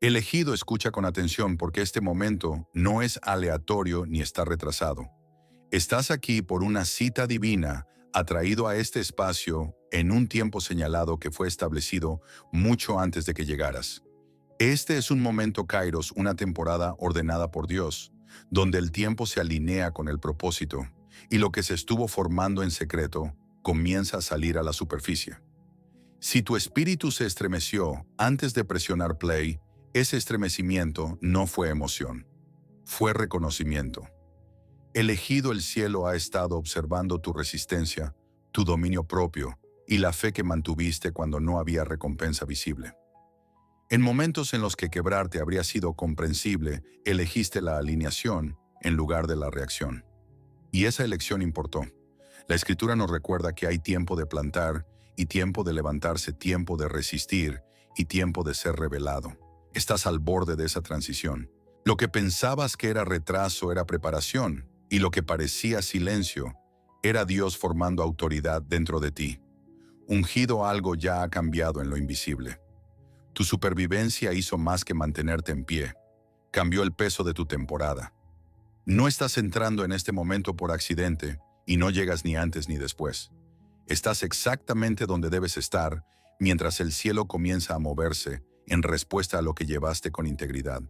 Elegido, escucha con atención porque este momento no es aleatorio ni está retrasado. Estás aquí por una cita divina, atraído a este espacio en un tiempo señalado que fue establecido mucho antes de que llegaras. Este es un momento Kairos, una temporada ordenada por Dios, donde el tiempo se alinea con el propósito y lo que se estuvo formando en secreto comienza a salir a la superficie. Si tu espíritu se estremeció antes de presionar play, ese estremecimiento no fue emoción, fue reconocimiento. Elegido, el cielo ha estado observando tu resistencia, tu dominio propio y la fe que mantuviste cuando no había recompensa visible. En momentos en los que quebrarte habría sido comprensible, elegiste la alineación en lugar de la reacción. Y esa elección importó. La Escritura nos recuerda que hay tiempo de plantar y tiempo de levantarse, tiempo de resistir y tiempo de ser revelado. Estás al borde de esa transición. Lo que pensabas que era retraso era preparación, y lo que parecía silencio era Dios formando autoridad dentro de ti. Ungido, algo ya ha cambiado en lo invisible. Tu supervivencia hizo más que mantenerte en pie. Cambió el peso de tu temporada. No estás entrando en este momento por accidente y no llegas ni antes ni después. Estás exactamente donde debes estar mientras el cielo comienza a moverse en respuesta a lo que llevaste con integridad.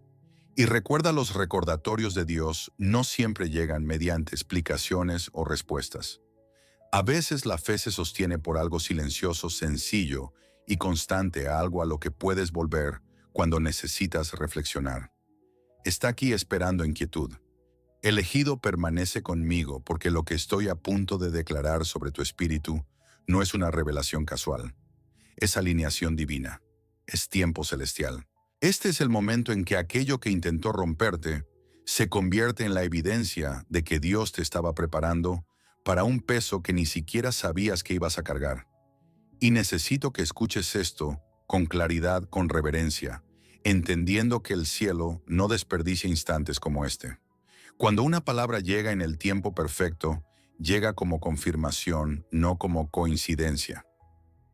Y recuerda, los recordatorios de Dios no siempre llegan mediante explicaciones o respuestas. A veces la fe se sostiene por algo silencioso, sencillo y constante, algo a lo que puedes volver cuando necesitas reflexionar. Está aquí esperando en quietud. Elegido, permanece conmigo porque lo que estoy a punto de declarar sobre tu espíritu no es una revelación casual. Es alineación divina. Es tiempo celestial. Este es el momento en que aquello que intentó romperte se convierte en la evidencia de que Dios te estaba preparando para un peso que ni siquiera sabías que ibas a cargar. Y necesito que escuches esto con claridad, con reverencia, entendiendo que el cielo no desperdicia instantes como este. Cuando una palabra llega en el tiempo perfecto, llega como confirmación, no como coincidencia.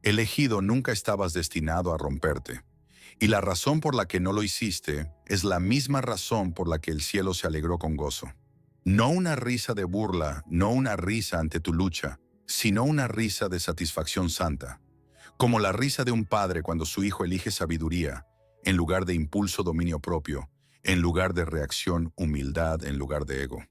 Elegido, nunca estabas destinado a romperte. Y la razón por la que no lo hiciste es la misma razón por la que el cielo se alegró con gozo. No una risa de burla, no una risa ante tu lucha, sino una risa de satisfacción santa. Como la risa de un padre cuando su hijo elige sabiduría, en lugar de impulso, dominio propio, en lugar de reacción, humildad en lugar de ego.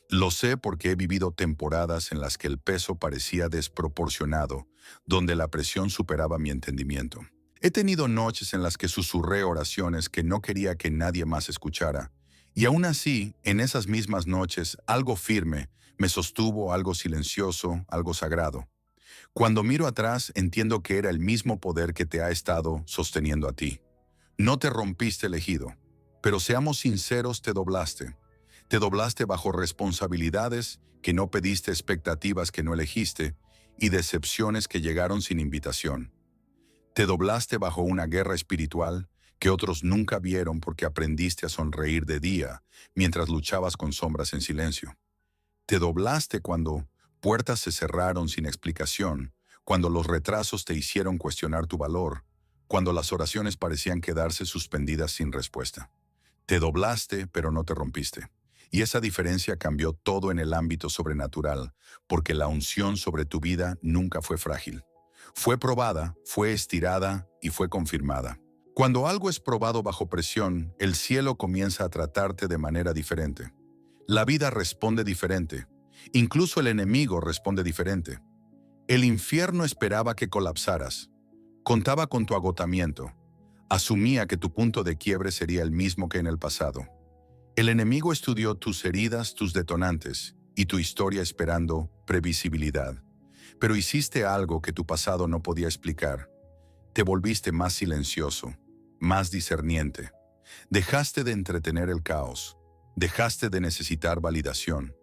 Lo sé porque he vivido temporadas en las que el peso parecía desproporcionado, donde la presión superaba mi entendimiento. He tenido noches en las que susurré oraciones que no quería que nadie más escuchara, y aún así, en esas mismas noches, algo firme me sostuvo, algo silencioso, algo sagrado. Cuando miro atrás, entiendo que era el mismo poder que te ha estado sosteniendo a ti. No te rompiste, elegido, pero seamos sinceros, te doblaste. Te doblaste bajo responsabilidades que no pediste, expectativas que no elegiste y decepciones que llegaron sin invitación. Te doblaste bajo una guerra espiritual que otros nunca vieron porque aprendiste a sonreír de día mientras luchabas con sombras en silencio. Te doblaste cuando puertas se cerraron sin explicación, cuando los retrasos te hicieron cuestionar tu valor, cuando las oraciones parecían quedarse suspendidas sin respuesta. Te doblaste, pero no te rompiste. Y esa diferencia cambió todo en el ámbito sobrenatural, porque la unción sobre tu vida nunca fue frágil. Fue probada, fue estirada y fue confirmada. Cuando algo es probado bajo presión, el cielo comienza a tratarte de manera diferente. La vida responde diferente. Incluso el enemigo responde diferente. El infierno esperaba que colapsaras. Contaba con tu agotamiento. Asumía que tu punto de quiebre sería el mismo que en el pasado. El enemigo estudió tus heridas, tus detonantes y tu historia esperando previsibilidad. Pero hiciste algo que tu pasado no podía explicar. Te volviste más silencioso, más discerniente. Dejaste de entretener el caos. Dejaste de necesitar validación.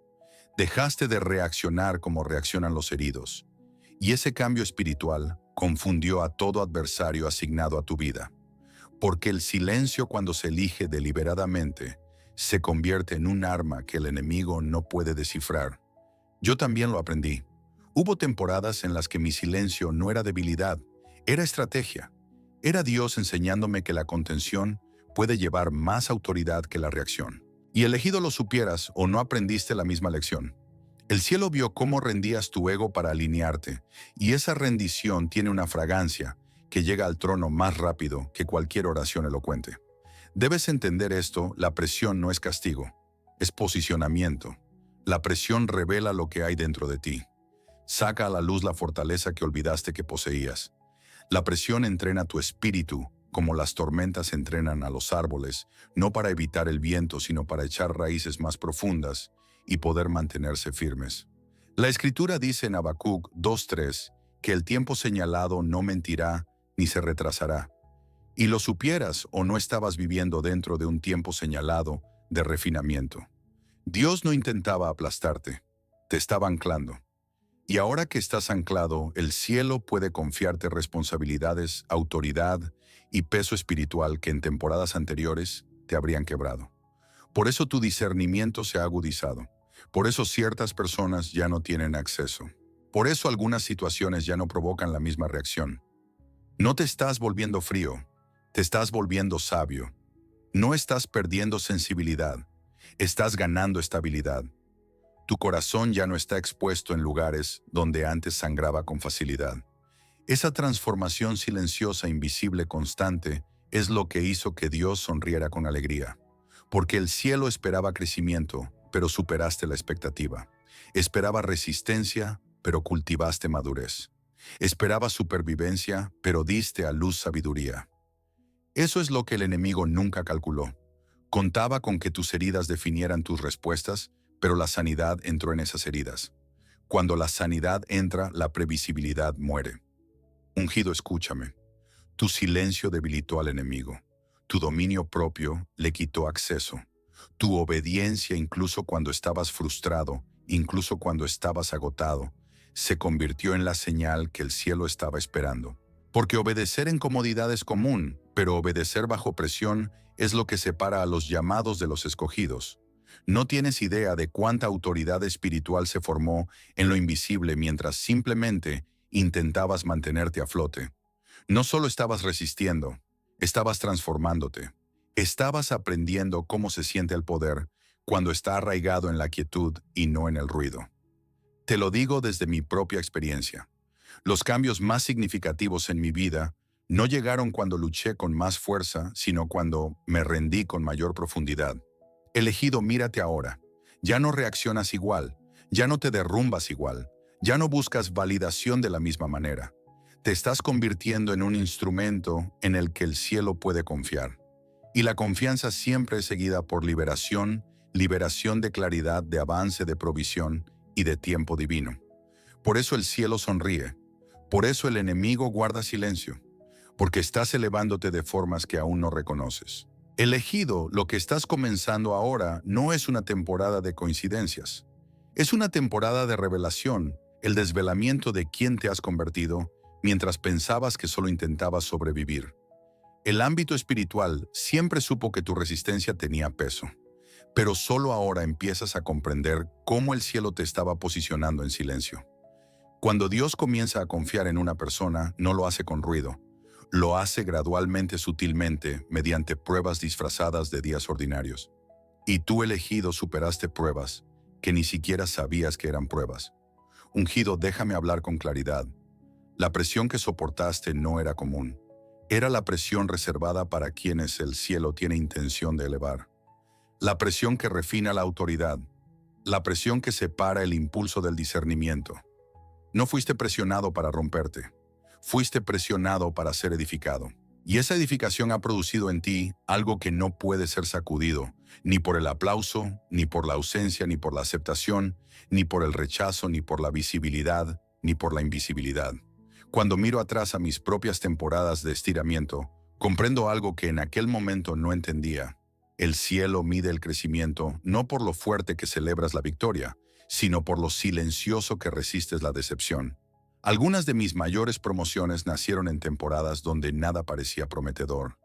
Dejaste de reaccionar como reaccionan los heridos. Y ese cambio espiritual confundió a todo adversario asignado a tu vida. Porque el silencio, cuando se elige deliberadamente, se convierte en un arma que el enemigo no puede descifrar. Yo también lo aprendí. Hubo temporadas en las que mi silencio no era debilidad, era estrategia. Era Dios enseñándome que la contención puede llevar más autoridad que la reacción. Y elegido lo supieras o no aprendiste la misma lección. El cielo vio cómo rendías tu ego para alinearte, y esa rendición tiene una fragancia que llega al trono más rápido que cualquier oración elocuente. Debes entender esto: la presión no es castigo, es posicionamiento. La presión revela lo que hay dentro de ti. Saca a la luz la fortaleza que olvidaste que poseías. La presión entrena tu espíritu, como las tormentas entrenan a los árboles, no para evitar el viento, sino para echar raíces más profundas y poder mantenerse firmes. La Escritura dice en Habacuc 2:3 que el tiempo señalado no mentirá ni se retrasará. Y lo supieras o no estabas viviendo dentro de un tiempo señalado de refinamiento. Dios no intentaba aplastarte, te estaba anclando. Y ahora que estás anclado, el cielo puede confiarte responsabilidades, autoridad y peso espiritual que en temporadas anteriores te habrían quebrado. Por eso tu discernimiento se ha agudizado. Por eso ciertas personas ya no tienen acceso. Por eso algunas situaciones ya no provocan la misma reacción. No te estás volviendo frío, te estás volviendo sabio. No estás perdiendo sensibilidad, estás ganando estabilidad. Tu corazón ya no está expuesto en lugares donde antes sangraba con facilidad. Esa transformación silenciosa, invisible, constante, es lo que hizo que Dios sonriera con alegría. Porque el cielo esperaba crecimiento, pero superaste la expectativa. Esperaba resistencia, pero cultivaste madurez. Esperaba supervivencia, pero diste a luz sabiduría. Eso es lo que el enemigo nunca calculó. Contaba con que tus heridas definieran tus respuestas, pero la sanidad entró en esas heridas. Cuando la sanidad entra, la previsibilidad muere. Ungido, escúchame. Tu silencio debilitó al enemigo. Tu dominio propio le quitó acceso. Tu obediencia, incluso cuando estabas frustrado, incluso cuando estabas agotado, se convirtió en la señal que el cielo estaba esperando. Porque obedecer en comodidad es común, pero obedecer bajo presión es lo que separa a los llamados de los escogidos. No tienes idea de cuánta autoridad espiritual se formó en lo invisible mientras simplemente intentabas mantenerte a flote. No solo estabas resistiendo, estabas transformándote. Estabas aprendiendo cómo se siente el poder cuando está arraigado en la quietud y no en el ruido. Te lo digo desde mi propia experiencia. Los cambios más significativos en mi vida no llegaron cuando luché con más fuerza, sino cuando me rendí con mayor profundidad. Elegido, mírate ahora. Ya no reaccionas igual, ya no te derrumbas igual, ya no buscas validación de la misma manera. Te estás convirtiendo en un instrumento en el que el cielo puede confiar. Y la confianza siempre es seguida por liberación, liberación de claridad, de avance, de provisión y de tiempo divino. Por eso el cielo sonríe. Por eso el enemigo guarda silencio, porque estás elevándote de formas que aún no reconoces. Elegido, lo que estás comenzando ahora no es una temporada de coincidencias. Es una temporada de revelación, el desvelamiento de quién te has convertido mientras pensabas que solo intentabas sobrevivir. El ámbito espiritual siempre supo que tu resistencia tenía peso, pero solo ahora empiezas a comprender cómo el cielo te estaba posicionando en silencio. Cuando Dios comienza a confiar en una persona, no lo hace con ruido. Lo hace gradualmente, sutilmente, mediante pruebas disfrazadas de días ordinarios. Y tú, elegido, superaste pruebas que ni siquiera sabías que eran pruebas. Ungido, déjame hablar con claridad. La presión que soportaste no era común. Era la presión reservada para quienes el cielo tiene intención de elevar. La presión que refina la autoridad. La presión que separa el impulso del discernimiento. No fuiste presionado para romperte. Fuiste presionado para ser edificado. Y esa edificación ha producido en ti algo que no puede ser sacudido, ni por el aplauso, ni por la ausencia, ni por la aceptación, ni por el rechazo, ni por la visibilidad, ni por la invisibilidad. Cuando miro atrás a mis propias temporadas de estiramiento, comprendo algo que en aquel momento no entendía. El cielo mide el crecimiento no por lo fuerte que celebras la victoria, sino por lo silencioso que resistes la decepción. Algunas de mis mayores promociones nacieron en temporadas donde nada parecía prometedor.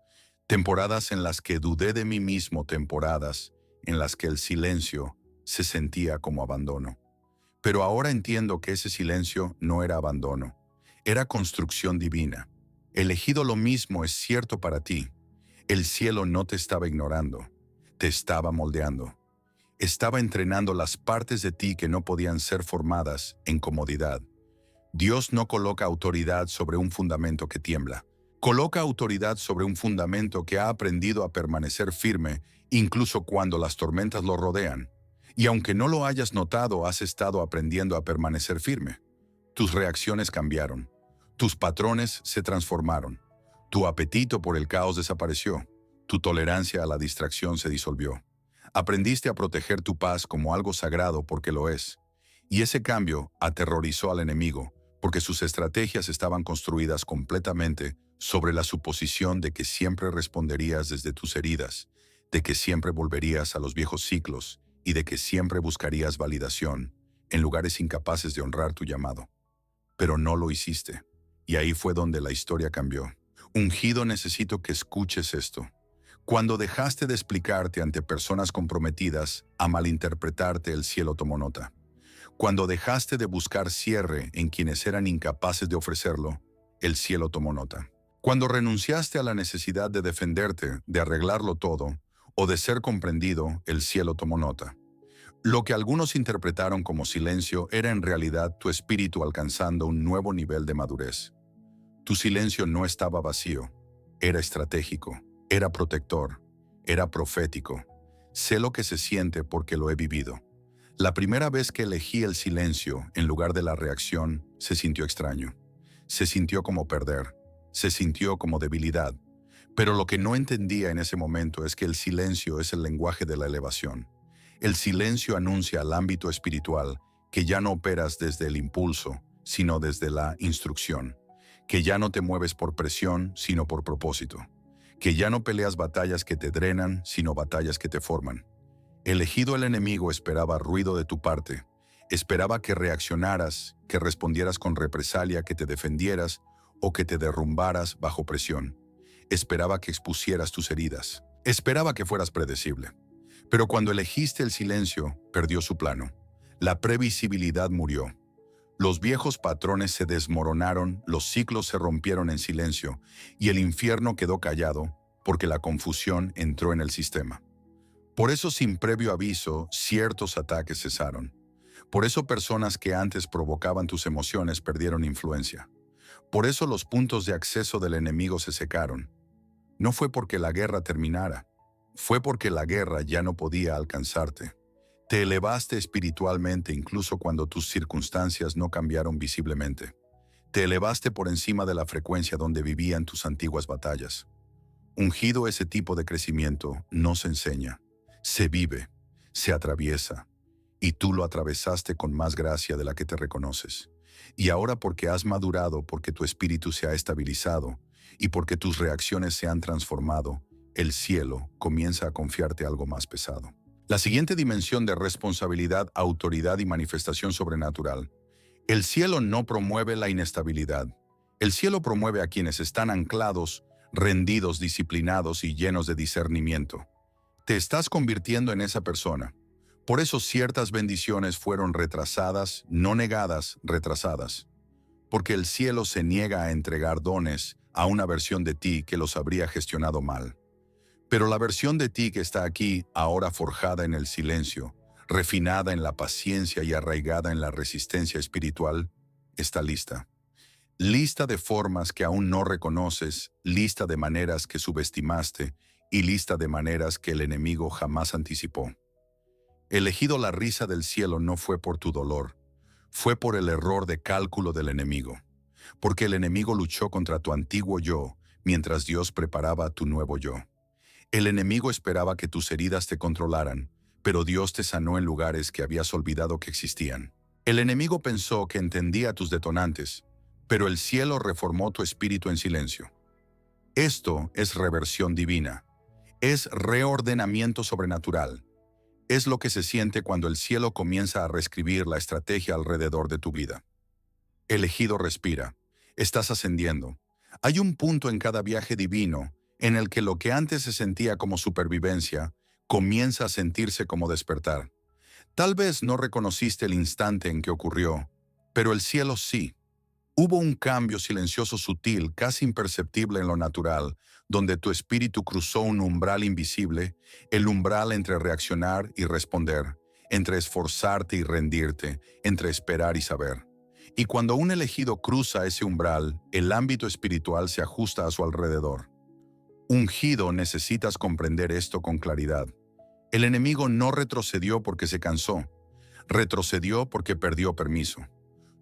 Temporadas en las que dudé de mí mismo, temporadas en las que el silencio se sentía como abandono. Pero ahora entiendo que ese silencio no era abandono, era construcción divina. Elegido, lo mismo es cierto para ti. El cielo no te estaba ignorando, te estaba moldeando. Estaba entrenando las partes de ti que no podían ser formadas en comodidad. Dios no coloca autoridad sobre un fundamento que tiembla. Coloca autoridad sobre un fundamento que ha aprendido a permanecer firme incluso cuando las tormentas lo rodean. Y aunque no lo hayas notado, has estado aprendiendo a permanecer firme. Tus reacciones cambiaron. Tus patrones se transformaron. Tu apetito por el caos desapareció. Tu tolerancia a la distracción se disolvió. Aprendiste a proteger tu paz como algo sagrado porque lo es. Y ese cambio aterrorizó al enemigo, porque sus estrategias estaban construidas completamente sobre la suposición de que siempre responderías desde tus heridas, de que siempre volverías a los viejos ciclos y de que siempre buscarías validación en lugares incapaces de honrar tu llamado. Pero no lo hiciste. Y ahí fue donde la historia cambió. Ungido, necesito que escuches esto. Cuando dejaste de explicarte ante personas comprometidas a malinterpretarte, el cielo tomó nota. Cuando dejaste de buscar cierre en quienes eran incapaces de ofrecerlo, el cielo tomó nota. Cuando renunciaste a la necesidad de defenderte, de arreglarlo todo, o de ser comprendido, el cielo tomó nota. Lo que algunos interpretaron como silencio era en realidad tu espíritu alcanzando un nuevo nivel de madurez. Tu silencio no estaba vacío, era estratégico, era protector, era profético. Sé lo que se siente porque lo he vivido. La primera vez que elegí el silencio en lugar de la reacción, se sintió extraño. Se sintió como perder, se sintió como debilidad. Pero lo que no entendía en ese momento es que el silencio es el lenguaje de la elevación. El silencio anuncia al ámbito espiritual que ya no operas desde el impulso, sino desde la instrucción. Que ya no te mueves por presión, sino por propósito. Que ya no peleas batallas que te drenan, sino batallas que te forman. Elegido, el enemigo esperaba ruido de tu parte. Esperaba que reaccionaras, que respondieras con represalia, que te defendieras o que te derrumbaras bajo presión. Esperaba que expusieras tus heridas. Esperaba que fueras predecible. Pero cuando elegiste el silencio, perdió su plano. La previsibilidad murió. Los viejos patrones se desmoronaron, los ciclos se rompieron en silencio y el infierno quedó callado porque la confusión entró en el sistema. Por eso, sin previo aviso, ciertos ataques cesaron. Por eso personas que antes provocaban tus emociones perdieron influencia. Por eso los puntos de acceso del enemigo se secaron. No fue porque la guerra terminara, fue porque la guerra ya no podía alcanzarte. Te elevaste espiritualmente incluso cuando tus circunstancias no cambiaron visiblemente. Te elevaste por encima de la frecuencia donde vivían tus antiguas batallas. Ungido, ese tipo de crecimiento no se enseña, se vive, se atraviesa, y tú lo atravesaste con más gracia de la que te reconoces. Y ahora, porque has madurado, porque tu espíritu se ha estabilizado y porque tus reacciones se han transformado, el cielo comienza a confiarte algo más pesado. La siguiente dimensión de responsabilidad, autoridad y manifestación sobrenatural. El cielo no promueve la inestabilidad. El cielo promueve a quienes están anclados, rendidos, disciplinados y llenos de discernimiento. Te estás convirtiendo en esa persona. Por eso ciertas bendiciones fueron retrasadas, no negadas, retrasadas. Porque el cielo se niega a entregar dones a una versión de ti que los habría gestionado mal. Pero la versión de ti que está aquí, ahora forjada en el silencio, refinada en la paciencia y arraigada en la resistencia espiritual, está lista. Lista de formas que aún no reconoces, lista de maneras que subestimaste y lista de maneras que el enemigo jamás anticipó. Elegido, la risa del cielo no fue por tu dolor, fue por el error de cálculo del enemigo. Porque el enemigo luchó contra tu antiguo yo, mientras Dios preparaba tu nuevo yo. El enemigo esperaba que tus heridas te controlaran, pero Dios te sanó en lugares que habías olvidado que existían. El enemigo pensó que entendía tus detonantes, pero el cielo reformó tu espíritu en silencio. Esto es reversión divina. Es reordenamiento sobrenatural. Es lo que se siente cuando el cielo comienza a reescribir la estrategia alrededor de tu vida. Elegido, respira. Estás ascendiendo. Hay un punto en cada viaje divino en el que lo que antes se sentía como supervivencia comienza a sentirse como despertar. Tal vez no reconociste el instante en que ocurrió, pero el cielo sí. Hubo un cambio silencioso sutil, casi imperceptible en lo natural, donde tu espíritu cruzó un umbral invisible, el umbral entre reaccionar y responder, entre esforzarte y rendirte, entre esperar y saber. Y cuando un elegido cruza ese umbral, el ámbito espiritual se ajusta a su alrededor. Ungido, necesitas comprender esto con claridad. El enemigo no retrocedió porque se cansó, retrocedió porque perdió permiso.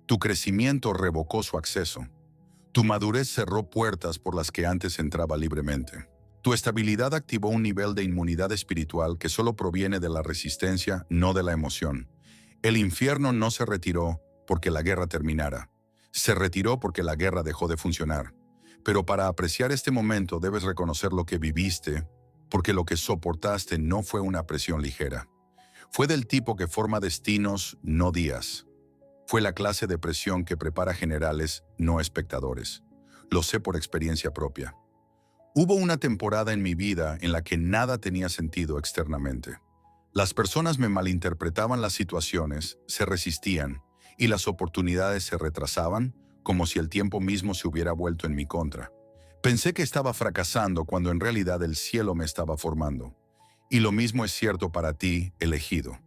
Tu crecimiento revocó su acceso. Tu madurez cerró puertas por las que antes entraba libremente. Tu estabilidad activó un nivel de inmunidad espiritual que solo proviene de la resistencia, no de la emoción. El infierno no se retiró porque la guerra terminara. Se retiró porque la guerra dejó de funcionar. Pero para apreciar este momento debes reconocer lo que viviste, porque lo que soportaste no fue una presión ligera. Fue del tipo que forma destinos, no días. Fue la clase de presión que prepara generales, no espectadores. Lo sé por experiencia propia. Hubo una temporada en mi vida en la que nada tenía sentido externamente. Las personas me malinterpretaban las situaciones, se resistían, y las oportunidades se retrasaban, como si el tiempo mismo se hubiera vuelto en mi contra. Pensé que estaba fracasando cuando en realidad el cielo me estaba formando. Y lo mismo es cierto para ti, elegido.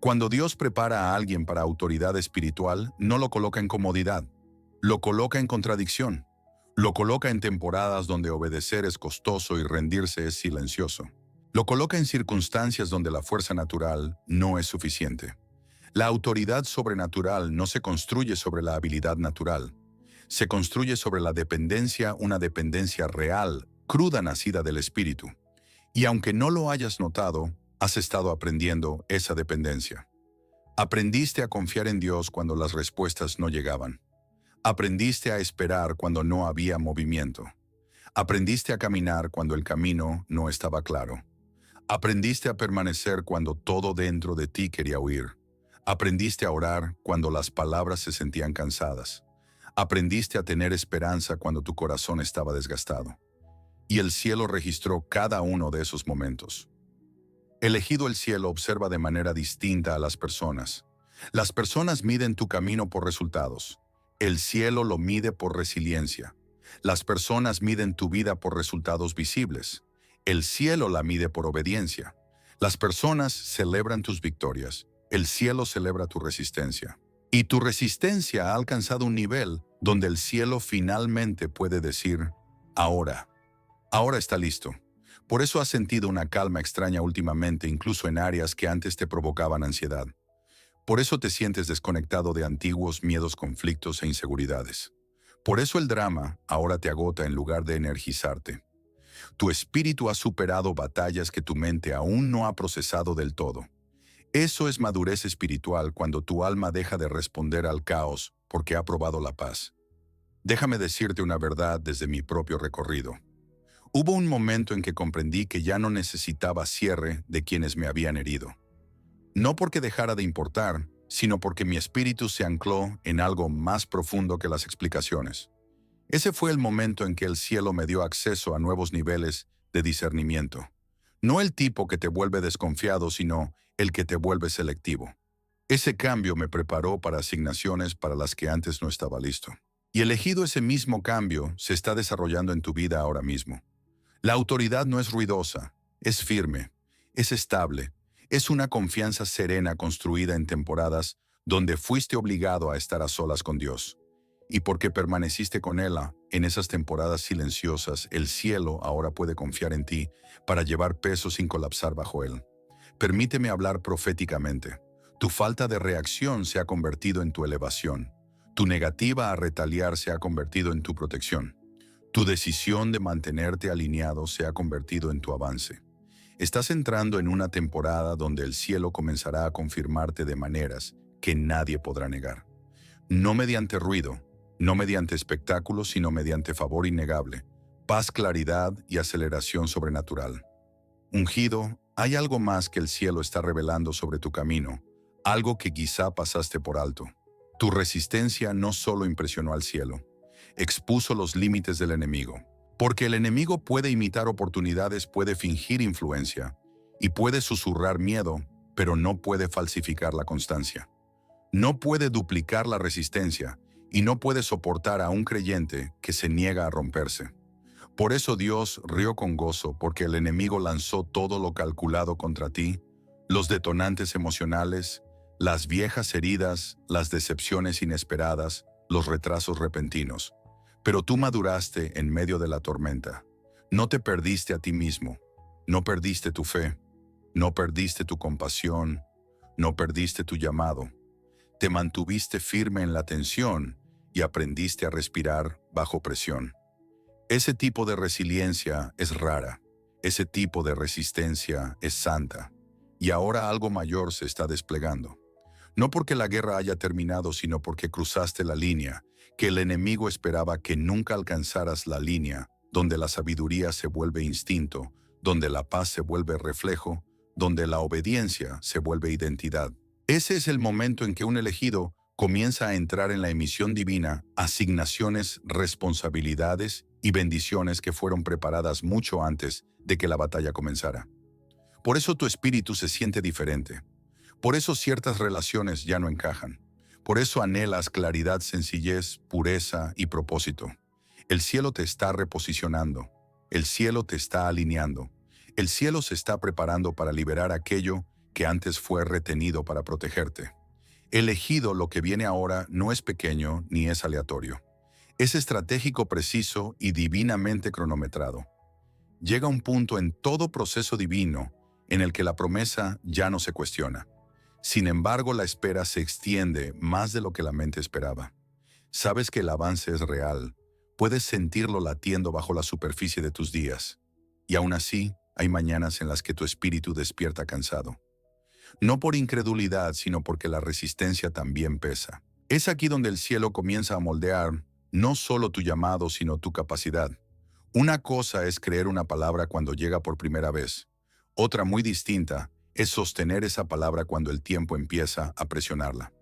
Cuando Dios prepara a alguien para autoridad espiritual, no lo coloca en comodidad, lo coloca en contradicción, lo coloca en temporadas donde obedecer es costoso y rendirse es silencioso. Lo coloca en circunstancias donde la fuerza natural no es suficiente. La autoridad sobrenatural no se construye sobre la habilidad natural. Se construye sobre la dependencia, una dependencia real, cruda nacida del espíritu. Y aunque no lo hayas notado, has estado aprendiendo esa dependencia. Aprendiste a confiar en Dios cuando las respuestas no llegaban. Aprendiste a esperar cuando no había movimiento. Aprendiste a caminar cuando el camino no estaba claro. Aprendiste a permanecer cuando todo dentro de ti quería huir. Aprendiste a orar cuando las palabras se sentían cansadas. Aprendiste a tener esperanza cuando tu corazón estaba desgastado. Y el cielo registró cada uno de esos momentos. Elegido, el cielo observa de manera distinta a las personas. Las personas miden tu camino por resultados. El cielo lo mide por resiliencia. Las personas miden tu vida por resultados visibles. El cielo la mide por obediencia. Las personas celebran tus victorias. El cielo celebra tu resistencia. Y tu resistencia ha alcanzado un nivel donde el cielo finalmente puede decir, ahora está listo. Por eso has sentido una calma extraña últimamente, incluso en áreas que antes te provocaban ansiedad. Por eso te sientes desconectado de antiguos miedos, conflictos e inseguridades. Por eso el drama ahora te agota en lugar de energizarte. Tu espíritu ha superado batallas que tu mente aún no ha procesado del todo. Eso es madurez espiritual, cuando tu alma deja de responder al caos porque ha probado la paz. Déjame decirte una verdad desde mi propio recorrido. Hubo un momento en que comprendí que ya no necesitaba cierre de quienes me habían herido. No porque dejara de importar, sino porque mi espíritu se ancló en algo más profundo que las explicaciones. Ese fue el momento en que el cielo me dio acceso a nuevos niveles de discernimiento. No el tipo que te vuelve desconfiado, sino el que te vuelve selectivo. Ese cambio me preparó para asignaciones para las que antes no estaba listo. Y elegido, ese mismo cambio se está desarrollando en tu vida ahora mismo. La autoridad no es ruidosa, es firme, es estable, es una confianza serena construida en temporadas donde fuiste obligado a estar a solas con Dios. Y porque permaneciste con Él en esas temporadas silenciosas, el cielo ahora puede confiar en ti para llevar peso sin colapsar bajo Él. Permíteme hablar proféticamente. Tu falta de reacción se ha convertido en tu elevación. Tu negativa a retaliar se ha convertido en tu protección. Tu decisión de mantenerte alineado se ha convertido en tu avance. Estás entrando en una temporada donde el cielo comenzará a confirmarte de maneras que nadie podrá negar. No mediante ruido, no mediante espectáculos, sino mediante favor innegable, paz, claridad y aceleración sobrenatural. Ungido, hay algo más que el cielo está revelando sobre tu camino, algo que quizá pasaste por alto. Tu resistencia no solo impresionó al cielo, expuso los límites del enemigo. Porque el enemigo puede imitar oportunidades, puede fingir influencia y puede susurrar miedo, pero no puede falsificar la constancia. No puede duplicar la resistencia y no puede soportar a un creyente que se niega a romperse. Por eso Dios rió con gozo, porque el enemigo lanzó todo lo calculado contra ti, los detonantes emocionales, las viejas heridas, las decepciones inesperadas, los retrasos repentinos. Pero tú maduraste en medio de la tormenta. No te perdiste a ti mismo, no perdiste tu fe, no perdiste tu compasión, no perdiste tu llamado. Te mantuviste firme en la tensión y aprendiste a respirar bajo presión. Ese tipo de resiliencia es rara, ese tipo de resistencia es santa, y ahora algo mayor se está desplegando. No porque la guerra haya terminado, sino porque cruzaste la línea, que el enemigo esperaba que nunca alcanzaras la línea, donde la sabiduría se vuelve instinto, donde la paz se vuelve reflejo, donde la obediencia se vuelve identidad. Ese es el momento en que un elegido comienza a entrar en la emisión divina, asignaciones, responsabilidades y bendiciones que fueron preparadas mucho antes de que la batalla comenzara. Por eso tu espíritu se siente diferente. Por eso ciertas relaciones ya no encajan. Por eso anhelas claridad, sencillez, pureza y propósito. El cielo te está reposicionando. El cielo te está alineando. El cielo se está preparando para liberar aquello que antes fue retenido para protegerte. Elegido, lo que viene ahora no es pequeño ni es aleatorio. Es estratégico, preciso y divinamente cronometrado. Llega un punto en todo proceso divino en el que la promesa ya no se cuestiona. Sin embargo, la espera se extiende más de lo que la mente esperaba. Sabes que el avance es real. Puedes sentirlo latiendo bajo la superficie de tus días. Y aún así, hay mañanas en las que tu espíritu despierta cansado. No por incredulidad, sino porque la resistencia también pesa. Es aquí donde el cielo comienza a moldear no solo tu llamado, sino tu capacidad. Una cosa es creer una palabra cuando llega por primera vez. Otra muy distinta es sostener esa palabra cuando el tiempo empieza a presionarla.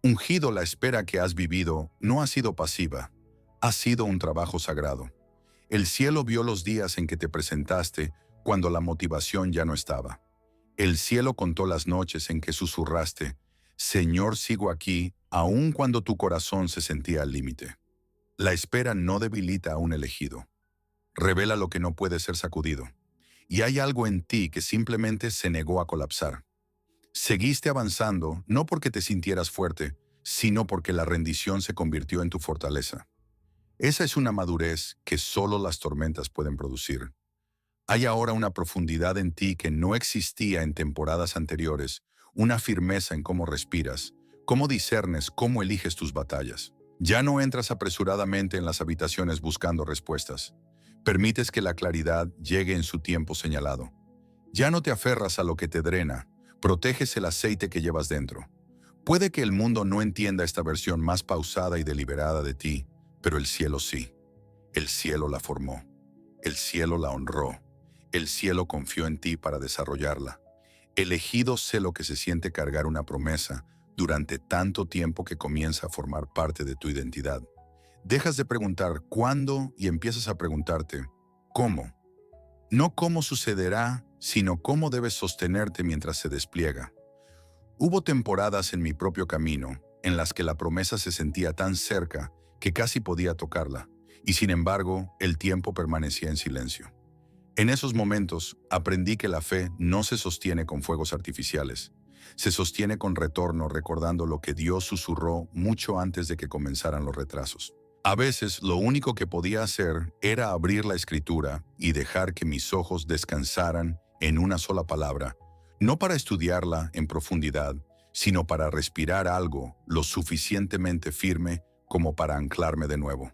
Ungido, la espera que has vivido no ha sido pasiva, ha sido un trabajo sagrado. El cielo vio los días en que te presentaste cuando la motivación ya no estaba. El cielo contó las noches en que susurraste, Señor, sigo aquí, aun cuando tu corazón se sentía al límite. La espera no debilita a un elegido. Revela lo que no puede ser sacudido. Y hay algo en ti que simplemente se negó a colapsar. Seguiste avanzando no porque te sintieras fuerte, sino porque la rendición se convirtió en tu fortaleza. Esa es una madurez que solo las tormentas pueden producir. Hay ahora una profundidad en ti que no existía en temporadas anteriores, una firmeza en cómo respiras, cómo discernes, cómo eliges tus batallas. Ya no entras apresuradamente en las habitaciones buscando respuestas. Permites que la claridad llegue en su tiempo señalado. Ya no te aferras a lo que te drena, proteges el aceite que llevas dentro. Puede que el mundo no entienda esta versión más pausada y deliberada de ti, pero el cielo sí. El cielo la formó. El cielo la honró. El cielo confió en ti para desarrollarla. Elegido, sé lo que se siente cargar una promesa durante tanto tiempo que comienza a formar parte de tu identidad. Dejas de preguntar cuándo y empiezas a preguntarte cómo. No cómo sucederá, sino cómo debes sostenerte mientras se despliega. Hubo temporadas en mi propio camino en las que la promesa se sentía tan cerca que casi podía tocarla, y sin embargo, el tiempo permanecía en silencio. En esos momentos, aprendí que la fe no se sostiene con fuegos artificiales. Se sostiene con retorno, recordando lo que Dios susurró mucho antes de que comenzaran los retrasos. A veces, lo único que podía hacer era abrir la Escritura y dejar que mis ojos descansaran en una sola palabra, no para estudiarla en profundidad, sino para respirar algo lo suficientemente firme como para anclarme de nuevo.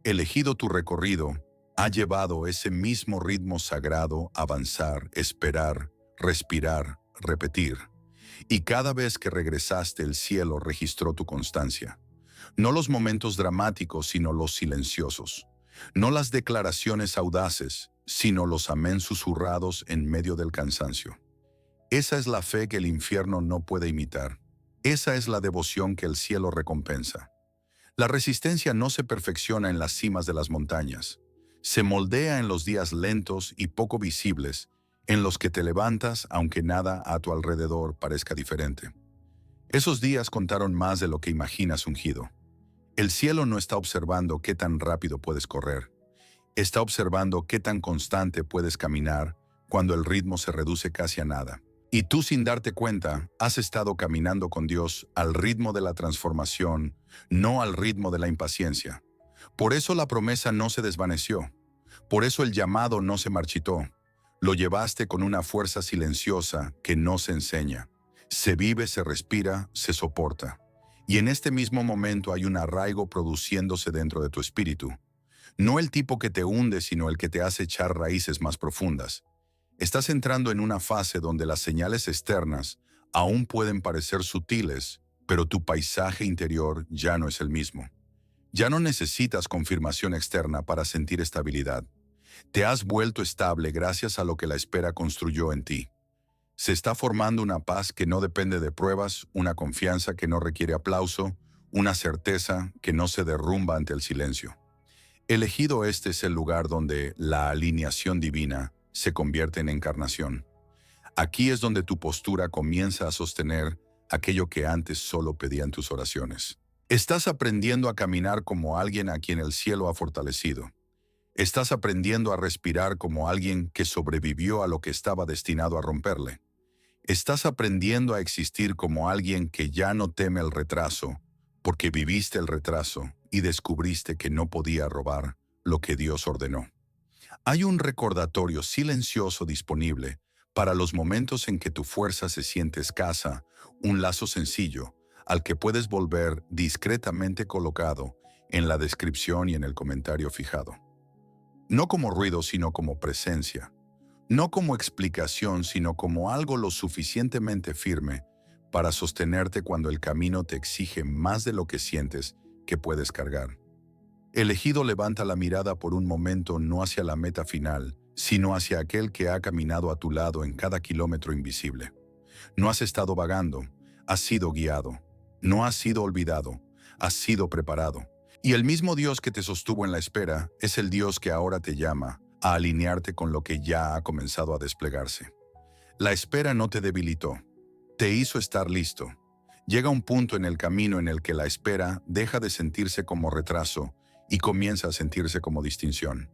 Elegido, tu recorrido ha llevado ese mismo ritmo sagrado: avanzar, esperar, respirar, repetir. Y cada vez que regresaste, el cielo registró tu constancia. No los momentos dramáticos, sino los silenciosos. No las declaraciones audaces, sino los amén susurrados en medio del cansancio. Esa es la fe que el infierno no puede imitar. Esa es la devoción que el cielo recompensa. La resistencia no se perfecciona en las cimas de las montañas. Se moldea en los días lentos y poco visibles, en los que te levantas aunque nada a tu alrededor parezca diferente. Esos días contaron más de lo que imaginas, ungido. El cielo no está observando qué tan rápido puedes correr. Está observando qué tan constante puedes caminar cuando el ritmo se reduce casi a nada. Y tú, sin darte cuenta, has estado caminando con Dios al ritmo de la transformación, no al ritmo de la impaciencia. Por eso la promesa no se desvaneció. Por eso el llamado no se marchitó. Lo llevaste con una fuerza silenciosa que no se enseña. Se vive, se respira, se soporta. Y en este mismo momento hay un arraigo produciéndose dentro de tu espíritu. No el tipo que te hunde, sino el que te hace echar raíces más profundas. Estás entrando en una fase donde las señales externas aún pueden parecer sutiles, pero tu paisaje interior ya no es el mismo. Ya no necesitas confirmación externa para sentir estabilidad. Te has vuelto estable gracias a lo que la espera construyó en ti. Se está formando una paz que no depende de pruebas, una confianza que no requiere aplauso, una certeza que no se derrumba ante el silencio. Elegido, este es el lugar donde la alineación divina se convierte en encarnación. Aquí es donde tu postura comienza a sostener aquello que antes solo pedían tus oraciones. Estás aprendiendo a caminar como alguien a quien el cielo ha fortalecido. Estás aprendiendo a respirar como alguien que sobrevivió a lo que estaba destinado a romperle. Estás aprendiendo a existir como alguien que ya no teme el retraso, porque viviste el retraso y descubriste que no podía robar lo que Dios ordenó. Hay un recordatorio silencioso disponible para los momentos en que tu fuerza se siente escasa, un lazo sencillo al que puedes volver discretamente colocado en la descripción y en el comentario fijado. No como ruido, sino como presencia. No como explicación, sino como algo lo suficientemente firme para sostenerte cuando el camino te exige más de lo que sientes que puedes cargar. Elegido, levanta la mirada por un momento no hacia la meta final, sino hacia aquel que ha caminado a tu lado en cada kilómetro invisible. No has estado vagando, has sido guiado. No has sido olvidado, has sido preparado. Y el mismo Dios que te sostuvo en la espera es el Dios que ahora te llama a alinearte con lo que ya ha comenzado a desplegarse. La espera no te debilitó, te hizo estar listo. Llega un punto en el camino en el que la espera deja de sentirse como retraso y comienza a sentirse como distinción.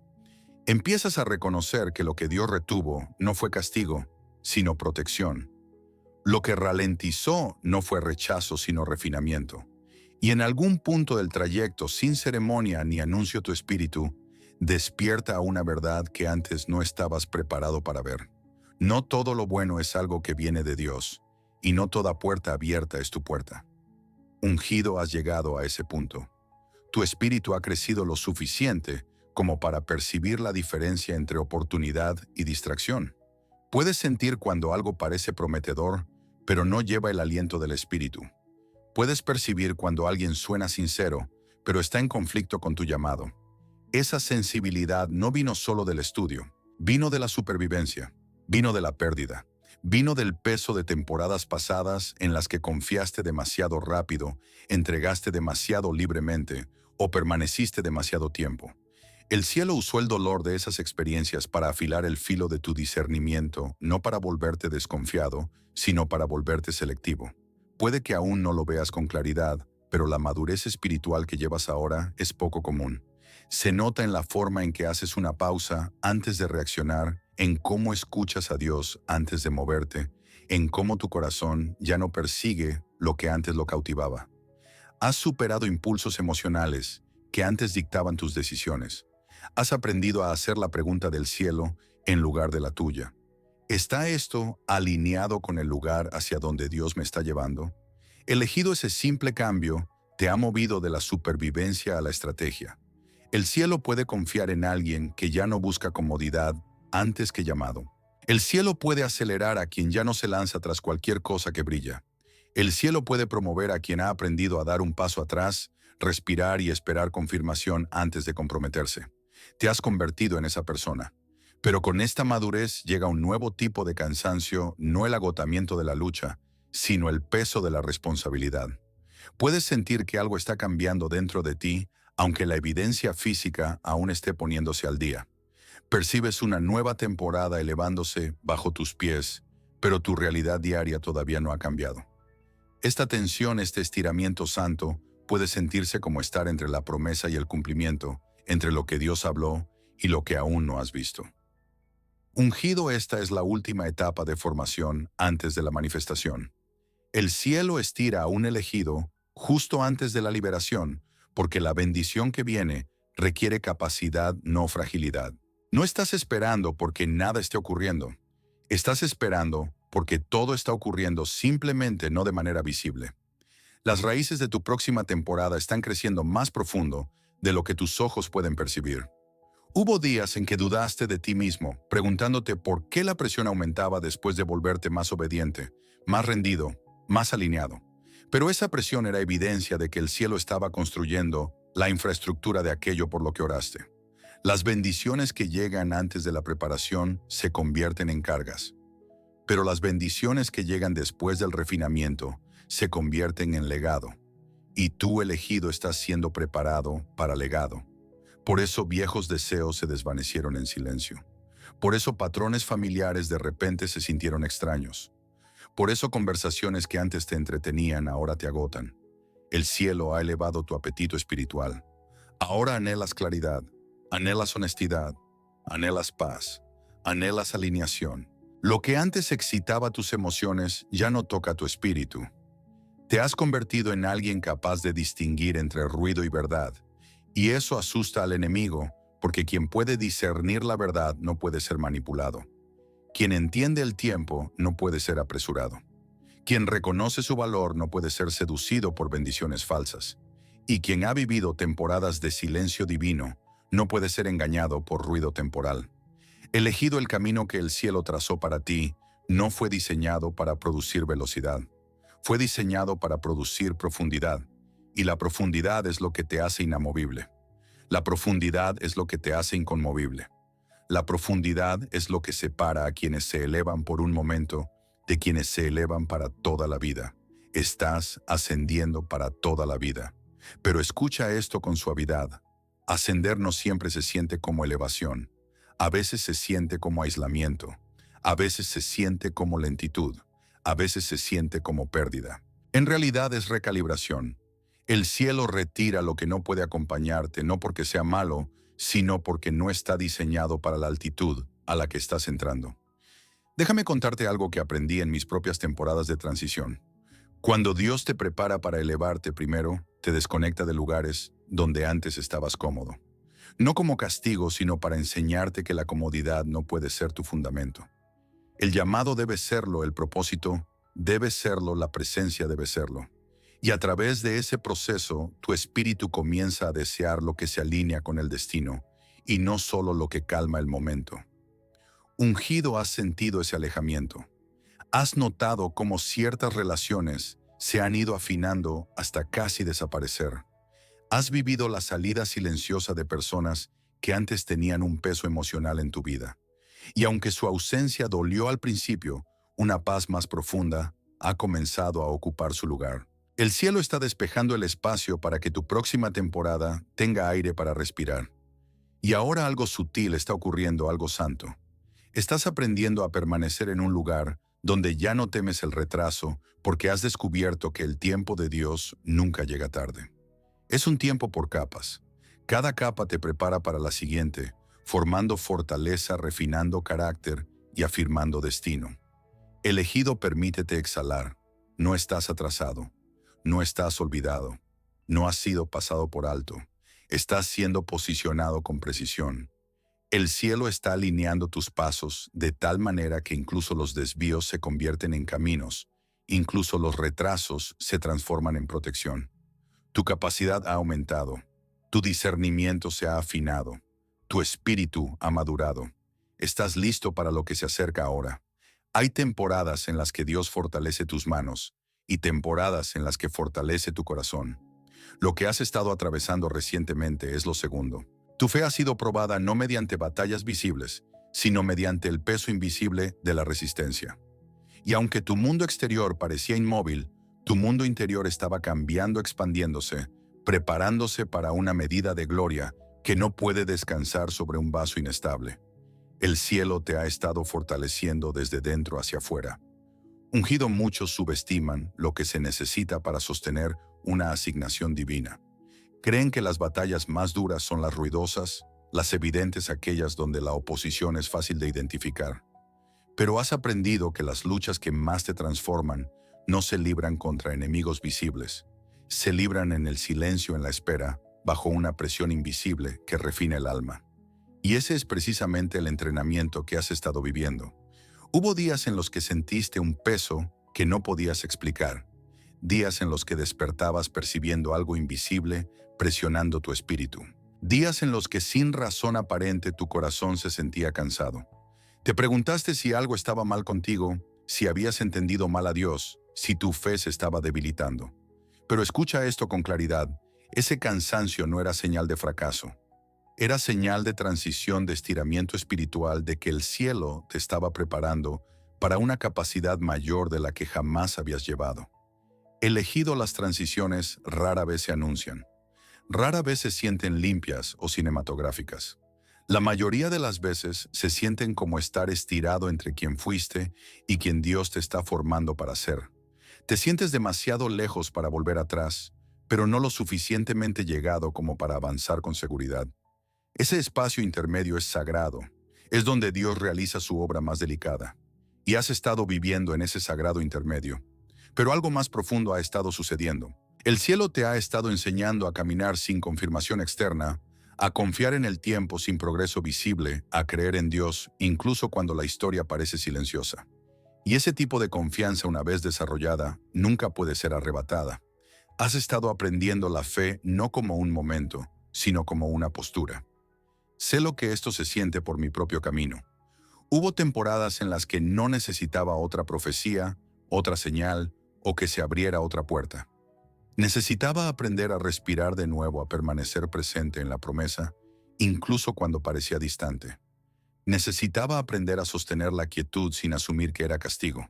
Empiezas a reconocer que lo que Dios retuvo no fue castigo, sino protección. Lo que ralentizó no fue rechazo, sino refinamiento. Y en algún punto del trayecto, sin ceremonia ni anuncio, tu espíritu despierta a una verdad que antes no estabas preparado para ver. No todo lo bueno es algo que viene de Dios, y no toda puerta abierta es tu puerta. Ungido, has llegado a ese punto. Tu espíritu ha crecido lo suficiente como para percibir la diferencia entre oportunidad y distracción. Puedes sentir cuando algo parece prometedor, pero no lleva el aliento del espíritu. Puedes percibir cuando alguien suena sincero, pero está en conflicto con tu llamado. Esa sensibilidad no vino solo del estudio, vino de la supervivencia, vino de la pérdida, vino del peso de temporadas pasadas en las que confiaste demasiado rápido, entregaste demasiado libremente o permaneciste demasiado tiempo. El cielo usó el dolor de esas experiencias para afilar el filo de tu discernimiento, no para volverte desconfiado, sino para volverte selectivo. Puede que aún no lo veas con claridad, pero la madurez espiritual que llevas ahora es poco común. Se nota en la forma en que haces una pausa antes de reaccionar, en cómo escuchas a Dios antes de moverte, en cómo tu corazón ya no persigue lo que antes lo cautivaba. Has superado impulsos emocionales que antes dictaban tus decisiones. Has aprendido a hacer la pregunta del cielo en lugar de la tuya. ¿Está esto alineado con el lugar hacia donde Dios me está llevando? Elegido, ese simple cambio te ha movido de la supervivencia a la estrategia. El cielo puede confiar en alguien que ya no busca comodidad antes que llamado. El cielo puede acelerar a quien ya no se lanza tras cualquier cosa que brilla. El cielo puede promover a quien ha aprendido a dar un paso atrás, respirar y esperar confirmación antes de comprometerse. Te has convertido en esa persona. Pero con esta madurez llega un nuevo tipo de cansancio, no el agotamiento de la lucha, sino el peso de la responsabilidad. Puedes sentir que algo está cambiando dentro de ti, aunque la evidencia física aún esté poniéndose al día. Percibes una nueva temporada elevándose bajo tus pies, pero tu realidad diaria todavía no ha cambiado. Esta tensión, este estiramiento santo, puede sentirse como estar entre la promesa y el cumplimiento, entre lo que Dios habló y lo que aún no has visto. Ungido, esta es la última etapa de formación antes de la manifestación. El cielo estira a un elegido justo antes de la liberación, porque la bendición que viene requiere capacidad, no fragilidad. No estás esperando porque nada esté ocurriendo. Estás esperando porque todo está ocurriendo, simplemente no de manera visible. Las raíces de tu próxima temporada están creciendo más profundo de lo que tus ojos pueden percibir. Hubo días en que dudaste de ti mismo, preguntándote por qué la presión aumentaba después de volverte más obediente, más rendido, más alineado. Pero esa presión era evidencia de que el cielo estaba construyendo la infraestructura de aquello por lo que oraste. Las bendiciones que llegan antes de la preparación se convierten en cargas, pero las bendiciones que llegan después del refinamiento se convierten en legado. Y tú, elegido, estás siendo preparado para legado. Por eso viejos deseos se desvanecieron en silencio. Por eso patrones familiares de repente se sintieron extraños. Por eso conversaciones que antes te entretenían ahora te agotan. El cielo ha elevado tu apetito espiritual. Ahora anhelas claridad, anhelas honestidad, anhelas paz, anhelas alineación. Lo que antes excitaba tus emociones ya no toca tu espíritu. Te has convertido en alguien capaz de distinguir entre ruido y verdad. Y eso asusta al enemigo, porque quien puede discernir la verdad no puede ser manipulado. Quien entiende el tiempo no puede ser apresurado. Quien reconoce su valor no puede ser seducido por bendiciones falsas. Y quien ha vivido temporadas de silencio divino no puede ser engañado por ruido temporal. Elegido, el camino que el cielo trazó para ti no fue diseñado para producir velocidad. Fue diseñado para producir profundidad. Y la profundidad es lo que te hace inamovible. La profundidad es lo que te hace inconmovible. La profundidad es lo que separa a quienes se elevan por un momento de quienes se elevan para toda la vida. Estás ascendiendo para toda la vida. Pero escucha esto con suavidad. Ascender no siempre se siente como elevación. A veces se siente como aislamiento. A veces se siente como lentitud. A veces se siente como pérdida. En realidad es recalibración. El cielo retira lo que no puede acompañarte, no porque sea malo, sino porque no está diseñado para la altitud a la que estás entrando. Déjame contarte algo que aprendí en mis propias temporadas de transición. Cuando Dios te prepara para elevarte primero, te desconecta de lugares donde antes estabas cómodo. No como castigo, sino para enseñarte que la comodidad no puede ser tu fundamento. El llamado debe serlo, el propósito debe serlo, la presencia debe serlo. Y a través de ese proceso, tu espíritu comienza a desear lo que se alinea con el destino, y no solo lo que calma el momento. Ungido, has sentido ese alejamiento. Has notado cómo ciertas relaciones se han ido afinando hasta casi desaparecer. Has vivido la salida silenciosa de personas que antes tenían un peso emocional en tu vida. Y aunque su ausencia dolió al principio, una paz más profunda ha comenzado a ocupar su lugar. El cielo está despejando el espacio para que tu próxima temporada tenga aire para respirar. Y ahora algo sutil está ocurriendo, algo santo. Estás aprendiendo a permanecer en un lugar donde ya no temes el retraso, porque has descubierto que el tiempo de Dios nunca llega tarde. Es un tiempo por capas. Cada capa te prepara para la siguiente, formando fortaleza, refinando carácter y afirmando destino. Elegido, permítete exhalar. No estás atrasado. No estás olvidado. No has sido pasado por alto. Estás siendo posicionado con precisión. El cielo está alineando tus pasos de tal manera que incluso los desvíos se convierten en caminos. Incluso los retrasos se transforman en protección. Tu capacidad ha aumentado. Tu discernimiento se ha afinado. Tu espíritu ha madurado. Estás listo para lo que se acerca ahora. Hay temporadas en las que Dios fortalece tus manos y temporadas en las que fortalece tu corazón. Lo que has estado atravesando recientemente es lo segundo. Tu fe ha sido probada no mediante batallas visibles, sino mediante el peso invisible de la resistencia. Y aunque tu mundo exterior parecía inmóvil, tu mundo interior estaba cambiando, expandiéndose, preparándose para una medida de gloria que no puede descansar sobre un vaso inestable. El cielo te ha estado fortaleciendo desde dentro hacia afuera. Ungido, muchos subestiman lo que se necesita para sostener una asignación divina. Creen que las batallas más duras son las ruidosas, las evidentes, aquellas donde la oposición es fácil de identificar. Pero has aprendido que las luchas que más te transforman no se libran contra enemigos visibles. Se libran en el silencio, en la espera, bajo una presión invisible que refina el alma. Y ese es precisamente el entrenamiento que has estado viviendo. Hubo días en los que sentiste un peso que no podías explicar. Días en los que despertabas percibiendo algo invisible presionando tu espíritu. Días en los que sin razón aparente tu corazón se sentía cansado. Te preguntaste si algo estaba mal contigo, si habías entendido mal a Dios, si tu fe se estaba debilitando. Pero escucha esto con claridad, ese cansancio no era señal de fracaso. Era señal de transición, de estiramiento espiritual, de que el cielo te estaba preparando para una capacidad mayor de la que jamás habías llevado. Elegido, las transiciones rara vez se anuncian. Rara vez se sienten limpias o cinematográficas. La mayoría de las veces se sienten como estar estirado entre quien fuiste y quien Dios te está formando para ser. Te sientes demasiado lejos para volver atrás, pero no lo suficientemente llegado como para avanzar con seguridad. Ese espacio intermedio es sagrado, es donde Dios realiza su obra más delicada. Y has estado viviendo en ese sagrado intermedio. Pero algo más profundo ha estado sucediendo. El cielo te ha estado enseñando a caminar sin confirmación externa, a confiar en el tiempo sin progreso visible, a creer en Dios incluso cuando la historia parece silenciosa. Y ese tipo de confianza, una vez desarrollada, nunca puede ser arrebatada. Has estado aprendiendo la fe no como un momento, sino como una postura. Sé lo que esto se siente por mi propio camino. Hubo temporadas en las que no necesitaba otra profecía, otra señal o que se abriera otra puerta. Necesitaba aprender a respirar de nuevo, a permanecer presente en la promesa, incluso cuando parecía distante. Necesitaba aprender a sostener la quietud sin asumir que era castigo.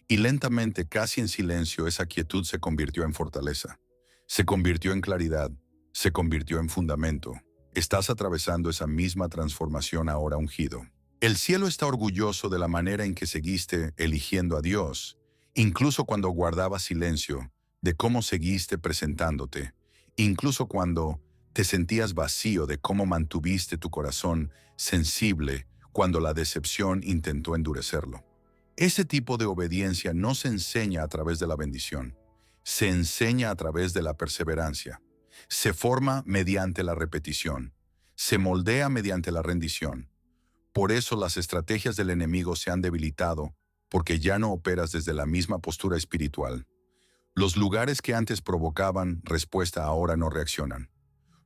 Y lentamente, casi en silencio, esa quietud se convirtió en fortaleza. Se convirtió en claridad, se convirtió en fundamento. Estás atravesando esa misma transformación ahora, ungido. El cielo está orgulloso de la manera en que seguiste eligiendo a Dios, incluso cuando guardabas silencio, de cómo seguiste presentándote, incluso cuando te sentías vacío, de cómo mantuviste tu corazón sensible cuando la decepción intentó endurecerlo. Ese tipo de obediencia no se enseña a través de la bendición, se enseña a través de la perseverancia. Se forma mediante la repetición, se moldea mediante la rendición. Por eso las estrategias del enemigo se han debilitado, porque ya no operas desde la misma postura espiritual. Los lugares que antes provocaban respuesta ahora no reaccionan.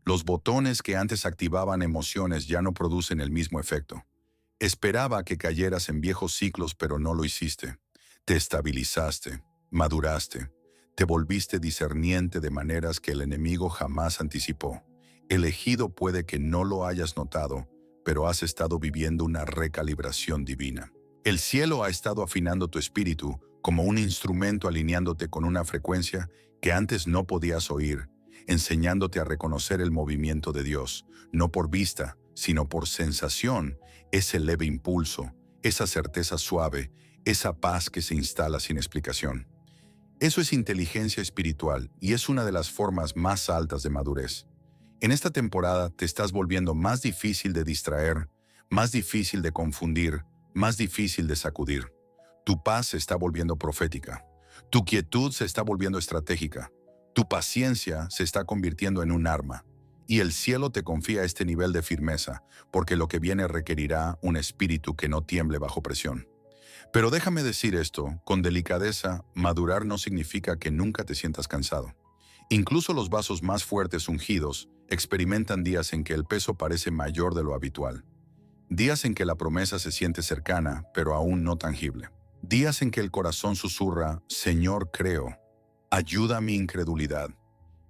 Los botones que antes activaban emociones ya no producen el mismo efecto. Esperaba que cayeras en viejos ciclos, pero no lo hiciste. Te estabilizaste, maduraste. Te volviste discerniente de maneras que el enemigo jamás anticipó. Elegido, puede que no lo hayas notado, pero has estado viviendo una recalibración divina. El cielo ha estado afinando tu espíritu como un instrumento, alineándote con una frecuencia que antes no podías oír, enseñándote a reconocer el movimiento de Dios, no por vista, sino por sensación, ese leve impulso, esa certeza suave, esa paz que se instala sin explicación. Eso es inteligencia espiritual y es una de las formas más altas de madurez. En esta temporada te estás volviendo más difícil de distraer, más difícil de confundir, más difícil de sacudir. Tu paz se está volviendo profética. Tu quietud se está volviendo estratégica. Tu paciencia se está convirtiendo en un arma. Y el cielo te confía este nivel de firmeza, porque lo que viene requerirá un espíritu que no tiemble bajo presión. Pero déjame decir esto, con delicadeza, madurar no significa que nunca te sientas cansado. Incluso los vasos más fuertes, ungidos, experimentan días en que el peso parece mayor de lo habitual. Días en que la promesa se siente cercana, pero aún no tangible. Días en que el corazón susurra, Señor, creo, ayuda a mi incredulidad.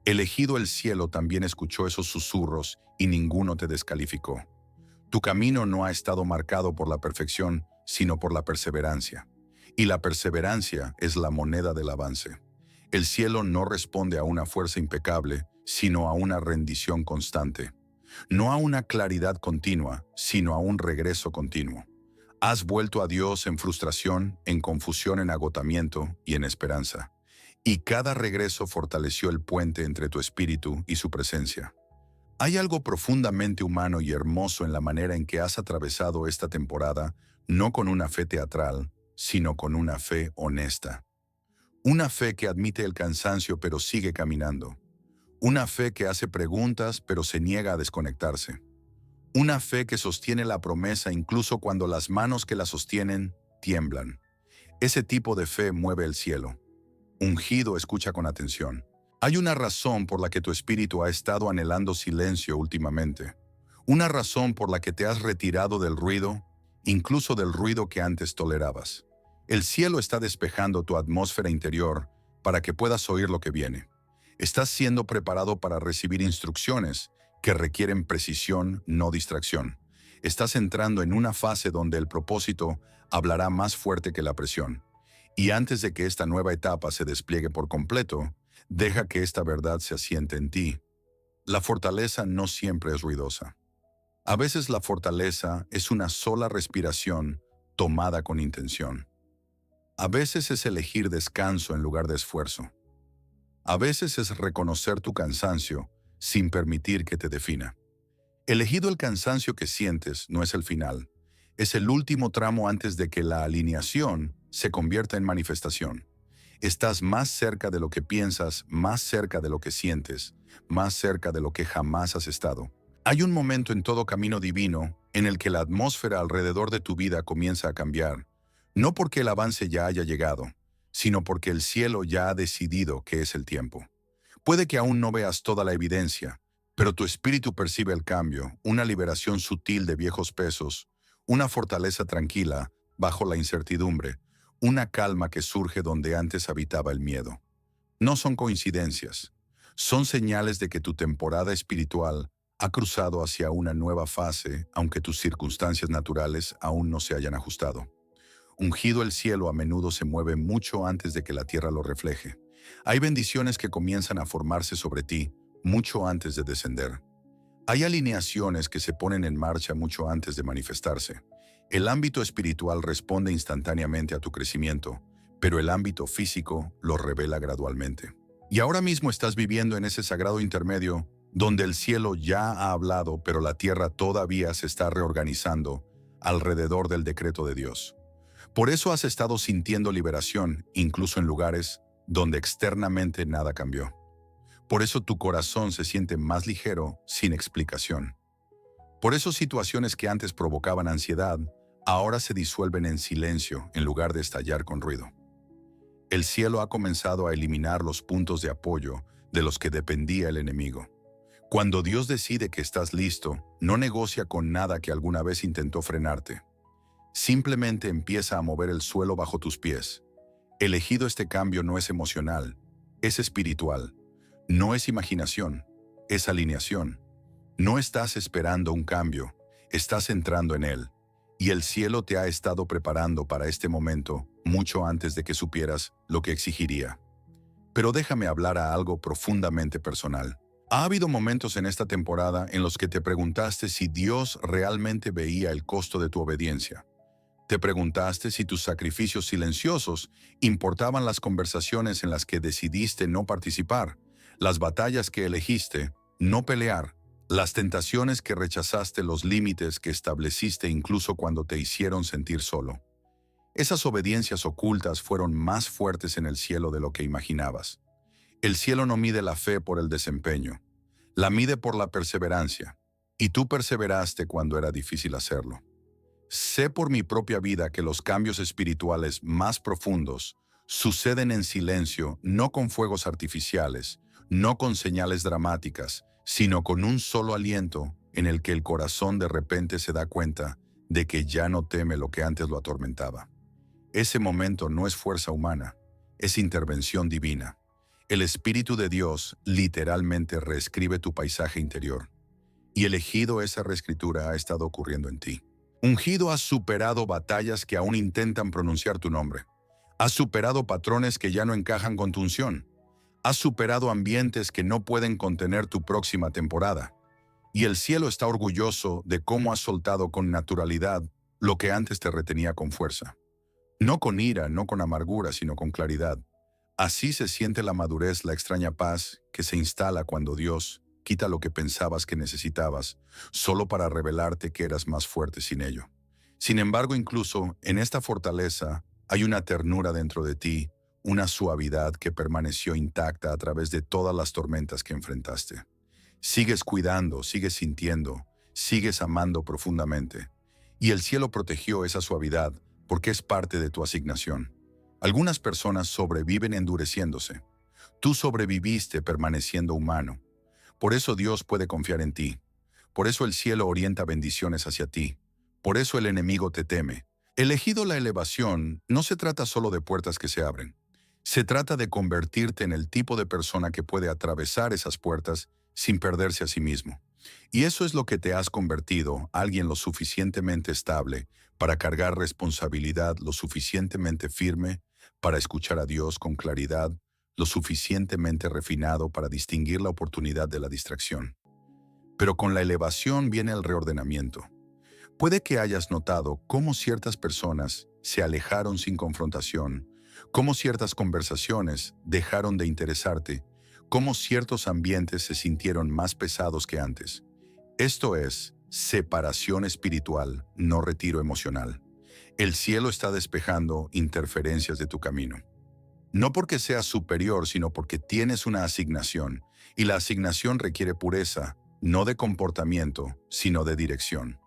Elegido, el cielo también escuchó esos susurros y ninguno te descalificó. Tu camino no ha estado marcado por la perfección, sino por la perseverancia. Y la perseverancia es la moneda del avance. El cielo no responde a una fuerza impecable, sino a una rendición constante. No a una claridad continua, sino a un regreso continuo. Has vuelto a Dios en frustración, en confusión, en agotamiento y en esperanza. Y cada regreso fortaleció el puente entre tu espíritu y su presencia. Hay algo profundamente humano y hermoso en la manera en que has atravesado esta temporada, no con una fe teatral, sino con una fe honesta. Una fe que admite el cansancio pero sigue caminando. Una fe que hace preguntas pero se niega a desconectarse. Una fe que sostiene la promesa incluso cuando las manos que la sostienen tiemblan. Ese tipo de fe mueve el cielo. Ungido, escucha con atención. Hay una razón por la que tu espíritu ha estado anhelando silencio últimamente. Una razón por la que te has retirado del ruido, incluso del ruido que antes tolerabas. El cielo está despejando tu atmósfera interior para que puedas oír lo que viene. Estás siendo preparado para recibir instrucciones que requieren precisión, no distracción. Estás entrando en una fase donde el propósito hablará más fuerte que la presión. Y antes de que esta nueva etapa se despliegue por completo, deja que esta verdad se asiente en ti. La fortaleza no siempre es ruidosa. A veces la fortaleza es una sola respiración tomada con intención. A veces es elegir descanso en lugar de esfuerzo. A veces es reconocer tu cansancio sin permitir que te defina. Elegido el cansancio que sientes no es el final. Es el último tramo antes de que la alineación se convierta en manifestación. Estás más cerca de lo que piensas, más cerca de lo que sientes, más cerca de lo que jamás has estado. Hay un momento en todo camino divino en el que la atmósfera alrededor de tu vida comienza a cambiar, no porque el avance ya haya llegado, sino porque el cielo ya ha decidido que es el tiempo. Puede que aún no veas toda la evidencia, pero tu espíritu percibe el cambio, una liberación sutil de viejos pesos, una fortaleza tranquila bajo la incertidumbre, una calma que surge donde antes habitaba el miedo. No son coincidencias, son señales de que tu temporada espiritual ha cruzado hacia una nueva fase, aunque tus circunstancias naturales aún no se hayan ajustado. Ungido, el cielo a menudo se mueve mucho antes de que la tierra lo refleje. Hay bendiciones que comienzan a formarse sobre ti mucho antes de descender. Hay alineaciones que se ponen en marcha mucho antes de manifestarse. El ámbito espiritual responde instantáneamente a tu crecimiento, pero el ámbito físico lo revela gradualmente. Y ahora mismo estás viviendo en ese sagrado intermedio donde el cielo ya ha hablado, pero la tierra todavía se está reorganizando alrededor del decreto de Dios. Por eso has estado sintiendo liberación, incluso en lugares donde externamente nada cambió. Por eso tu corazón se siente más ligero, sin explicación. Por eso situaciones que antes provocaban ansiedad, ahora se disuelven en silencio en lugar de estallar con ruido. El cielo ha comenzado a eliminar los puntos de apoyo de los que dependía el enemigo. Cuando Dios decide que estás listo, no negocia con nada que alguna vez intentó frenarte. Simplemente empieza a mover el suelo bajo tus pies. Elegido, este cambio no es emocional, es espiritual. No es imaginación, es alineación. No estás esperando un cambio, estás entrando en él. Y el cielo te ha estado preparando para este momento mucho antes de que supieras lo que exigiría. Pero déjame hablar a algo profundamente personal. Ha habido momentos en esta temporada en los que te preguntaste si Dios realmente veía el costo de tu obediencia. Te preguntaste si tus sacrificios silenciosos importaban, las conversaciones en las que decidiste no participar, las batallas que elegiste no pelear, las tentaciones que rechazaste, los límites que estableciste incluso cuando te hicieron sentir solo. Esas obediencias ocultas fueron más fuertes en el cielo de lo que imaginabas. El cielo no mide la fe por el desempeño, la mide por la perseverancia, y tú perseveraste cuando era difícil hacerlo. Sé por mi propia vida que los cambios espirituales más profundos suceden en silencio, no con fuegos artificiales, no con señales dramáticas, sino con un solo aliento en el que el corazón de repente se da cuenta de que ya no teme lo que antes lo atormentaba. Ese momento no es fuerza humana, es intervención divina. El Espíritu de Dios literalmente reescribe tu paisaje interior. Y elegido, esa reescritura ha estado ocurriendo en ti. Ungido, has superado batallas que aún intentan pronunciar tu nombre. Has superado patrones que ya no encajan con tu unción. Has superado ambientes que no pueden contener tu próxima temporada. Y el cielo está orgulloso de cómo has soltado con naturalidad lo que antes te retenía con fuerza. No con ira, no con amargura, sino con claridad. Así se siente la madurez, la extraña paz que se instala cuando Dios quita lo que pensabas que necesitabas, solo para revelarte que eras más fuerte sin ello. Sin embargo, incluso en esta fortaleza hay una ternura dentro de ti, una suavidad que permaneció intacta a través de todas las tormentas que enfrentaste. Sigues cuidando, sigues sintiendo, sigues amando profundamente. Y el cielo protegió esa suavidad porque es parte de tu asignación. Algunas personas sobreviven endureciéndose. Tú sobreviviste permaneciendo humano. Por eso Dios puede confiar en ti. Por eso el cielo orienta bendiciones hacia ti. Por eso el enemigo te teme. Elegido la elevación, no se trata solo de puertas que se abren. Se trata de convertirte en el tipo de persona que puede atravesar esas puertas sin perderse a sí mismo. Y eso es lo que te has convertido, alguien lo suficientemente estable para cargar responsabilidad, lo suficientemente firme para escuchar a Dios con claridad, lo suficientemente refinado para distinguir la oportunidad de la distracción. Pero con la elevación viene el reordenamiento. Puede que hayas notado cómo ciertas personas se alejaron sin confrontación, cómo ciertas conversaciones dejaron de interesarte, cómo ciertos ambientes se sintieron más pesados que antes. Esto es separación espiritual, no retiro emocional. El cielo está despejando interferencias de tu camino. No porque seas superior, sino porque tienes una asignación, y la asignación requiere pureza, no de comportamiento, sino de dirección.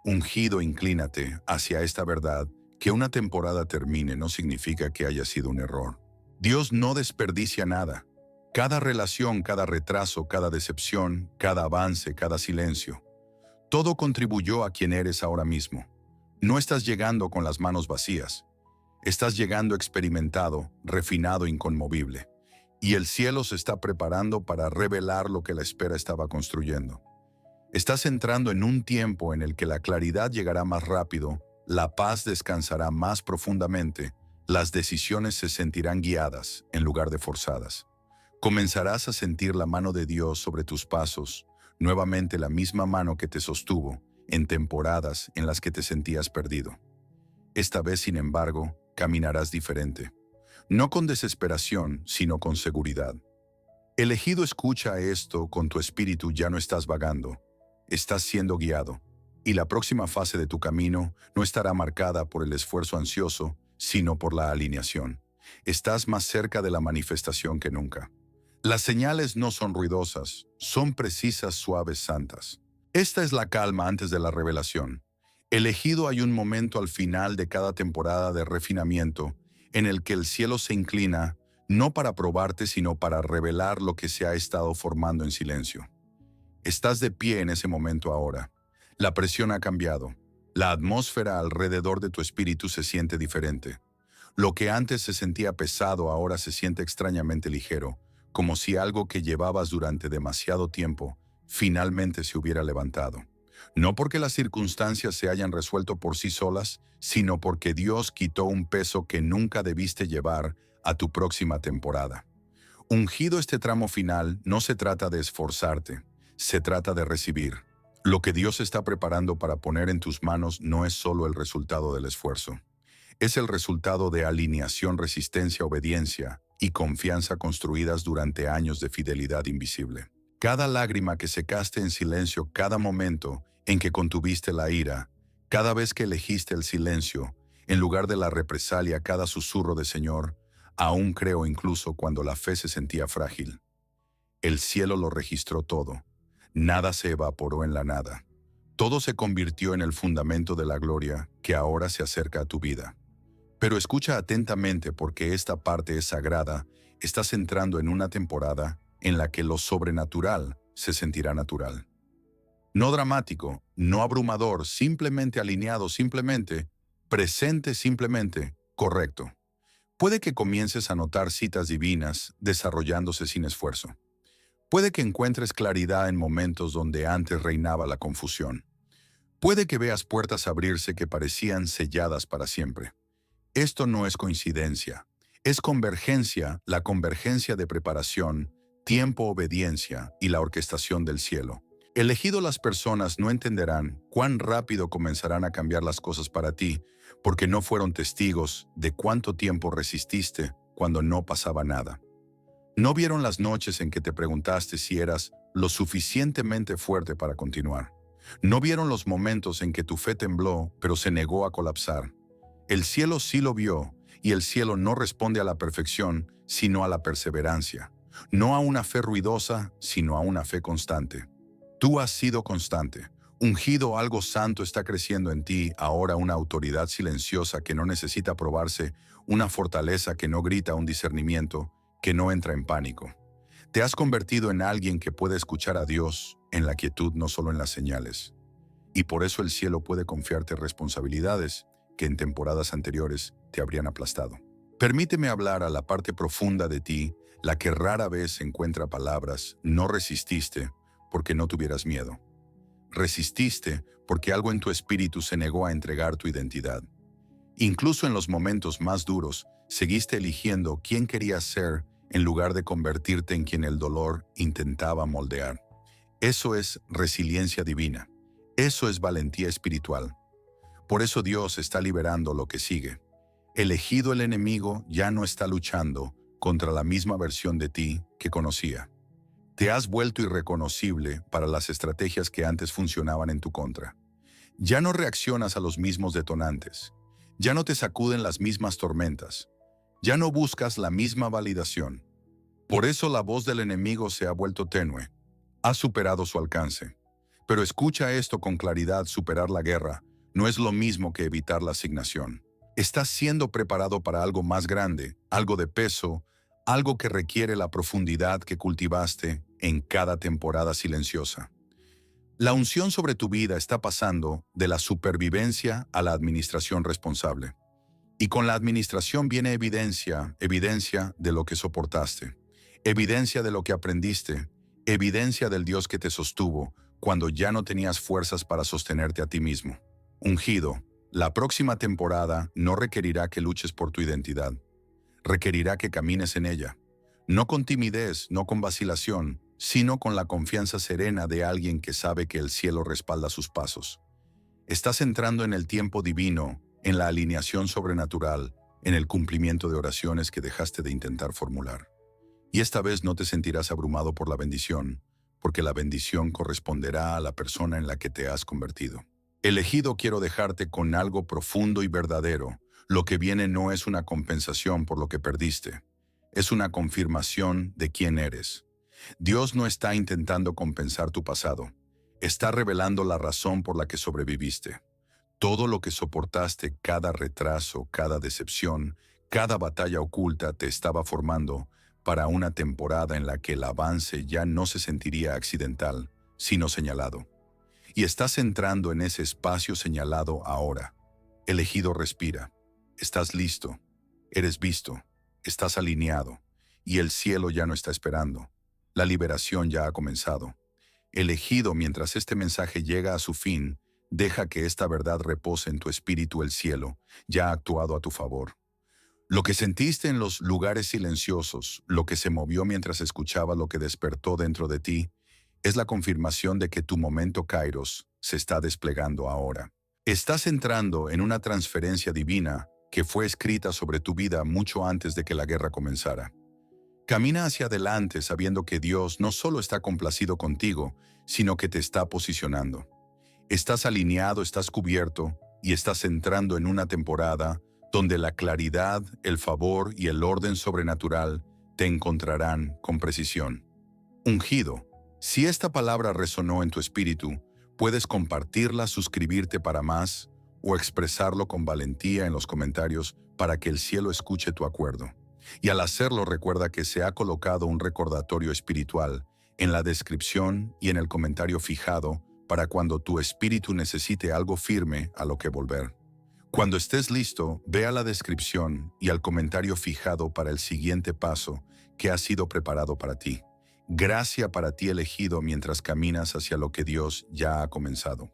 Ungido, inclínate hacia esta verdad. Que una temporada termine no significa que haya sido un error. Dios no desperdicia nada. Cada relación, cada retraso, cada decepción, cada avance, cada silencio. Todo contribuyó a quien eres ahora mismo. No estás llegando con las manos vacías. Estás llegando experimentado, refinado, inconmovible. Y el cielo se está preparando para revelar lo que la espera estaba construyendo. Estás entrando en un tiempo en el que la claridad llegará más rápido, la paz descansará más profundamente, las decisiones se sentirán guiadas en lugar de forzadas. Comenzarás a sentir la mano de Dios sobre tus pasos, nuevamente la misma mano que te sostuvo en temporadas en las que te sentías perdido. Esta vez, sin embargo, caminarás diferente. No con desesperación, sino con seguridad. Elegido, escucha esto, con tu espíritu ya no estás vagando. Estás siendo guiado, y la próxima fase de tu camino no estará marcada por el esfuerzo ansioso, sino por la alineación. Estás más cerca de la manifestación que nunca. Las señales no son ruidosas, son precisas, suaves, santas. Esta es la calma antes de la revelación. Elegido, hay un momento al final de cada temporada de refinamiento en el que el cielo se inclina, no para probarte, sino para revelar lo que se ha estado formando en silencio. Estás de pie en ese momento ahora. La presión ha cambiado. La atmósfera alrededor de tu espíritu se siente diferente. Lo que antes se sentía pesado ahora se siente extrañamente ligero, como si algo que llevabas durante demasiado tiempo finalmente se hubiera levantado. No porque las circunstancias se hayan resuelto por sí solas, sino porque Dios quitó un peso que nunca debiste llevar a tu próxima temporada. Ungido, este tramo final no se trata de esforzarte, se trata de recibir. Lo que Dios está preparando para poner en tus manos no es solo el resultado del esfuerzo. Es el resultado de alineación, resistencia, obediencia y confianza construidas durante años de fidelidad invisible. Cada lágrima que secaste en silencio, cada momento en que contuviste la ira, cada vez que elegiste el silencio, en lugar de la represalia, cada susurro de Señor, aún creo incluso cuando la fe se sentía frágil. El cielo lo registró todo. Nada se evaporó en la nada. Todo se convirtió en el fundamento de la gloria que ahora se acerca a tu vida. Pero escucha atentamente porque esta parte es sagrada. Estás entrando en una temporada en la que lo sobrenatural se sentirá natural. No dramático, no abrumador, simplemente alineado, simplemente presente, simplemente correcto. Puede que comiences a notar citas divinas desarrollándose sin esfuerzo. Puede que encuentres claridad en momentos donde antes reinaba la confusión. Puede que veas puertas abrirse que parecían selladas para siempre. Esto no es coincidencia, es convergencia, la convergencia de preparación, tiempo, obediencia y la orquestación del cielo. Elegido, las personas no entenderán cuán rápido comenzarán a cambiar las cosas para ti, porque no fueron testigos de cuánto tiempo resististe cuando no pasaba nada. No vieron las noches en que te preguntaste si eras lo suficientemente fuerte para continuar. No vieron los momentos en que tu fe tembló, pero se negó a colapsar. El cielo sí lo vio, y el cielo no responde a la perfección, sino a la perseverancia. No a una fe ruidosa, sino a una fe constante. Tú has sido constante. Ungido, algo santo está creciendo en ti, ahora una autoridad silenciosa que no necesita probarse, una fortaleza que no grita, un discernimiento que no entra en pánico. Te has convertido en alguien que puede escuchar a Dios en la quietud, no solo en las señales. Y por eso el cielo puede confiarte responsabilidades que en temporadas anteriores te habrían aplastado. Permíteme hablar a la parte profunda de ti, la que rara vez encuentra palabras. No resististe porque no tuvieras miedo. Resististe porque algo en tu espíritu se negó a entregar tu identidad. Incluso en los momentos más duros, seguiste eligiendo quién querías ser en lugar de convertirte en quien el dolor intentaba moldear. Eso es resiliencia divina. Eso es valentía espiritual. Por eso Dios está liberando lo que sigue. Elegido, el enemigo ya no está luchando contra la misma versión de ti que conocía. Te has vuelto irreconocible para las estrategias que antes funcionaban en tu contra. Ya no reaccionas a los mismos detonantes. Ya no te sacuden las mismas tormentas. Ya no buscas la misma validación. Por eso la voz del enemigo se ha vuelto tenue. Ha superado su alcance. Pero escucha esto con claridad: superar la guerra no es lo mismo que evitar la asignación. Estás siendo preparado para algo más grande, algo de peso, algo que requiere la profundidad que cultivaste en cada temporada silenciosa. La unción sobre tu vida está pasando de la supervivencia a la administración responsable. Y con la administración viene evidencia, evidencia de lo que soportaste, evidencia de lo que aprendiste, evidencia del Dios que te sostuvo cuando ya no tenías fuerzas para sostenerte a ti mismo. Ungido, la próxima temporada no requerirá que luches por tu identidad. Requerirá que camines en ella. No con timidez, no con vacilación, sino con la confianza serena de alguien que sabe que el cielo respalda sus pasos. Estás entrando en el tiempo divino, en la alineación sobrenatural, en el cumplimiento de oraciones que dejaste de intentar formular. Y esta vez no te sentirás abrumado por la bendición, porque la bendición corresponderá a la persona en la que te has convertido. Elegido, quiero dejarte con algo profundo y verdadero. Lo que viene no es una compensación por lo que perdiste. Es una confirmación de quién eres. Dios no está intentando compensar tu pasado. Está revelando la razón por la que sobreviviste. Todo lo que soportaste, cada retraso, cada decepción, cada batalla oculta, te estaba formando para una temporada en la que el avance ya no se sentiría accidental, sino señalado. Y estás entrando en ese espacio señalado ahora. Elegido, respira. Estás listo. Eres visto. Estás alineado. Y el cielo ya no está esperando. La liberación ya ha comenzado. Elegido, mientras este mensaje llega a su fin, deja que esta verdad repose en tu espíritu. El cielo ya ha actuado a tu favor. Lo que sentiste en los lugares silenciosos, lo que se movió mientras escuchaba lo que despertó dentro de ti, es la confirmación de que tu momento Kairos se está desplegando ahora. Estás entrando en una transferencia divina que fue escrita sobre tu vida mucho antes de que la guerra comenzara. Camina hacia adelante sabiendo que Dios no solo está complacido contigo, sino que te está posicionando. Estás alineado, estás cubierto y estás entrando en una temporada donde la claridad, el favor y el orden sobrenatural te encontrarán con precisión. Ungido. Si esta palabra resonó en tu espíritu, puedes compartirla, suscribirte para más o expresarlo con valentía en los comentarios para que el cielo escuche tu acuerdo. Y al hacerlo, recuerda que se ha colocado un recordatorio espiritual en la descripción y en el comentario fijado para cuando tu espíritu necesite algo firme a lo que volver. Cuando estés listo, ve a la descripción y al comentario fijado para el siguiente paso que ha sido preparado para ti. Gracia para ti, elegido, mientras caminas hacia lo que Dios ya ha comenzado.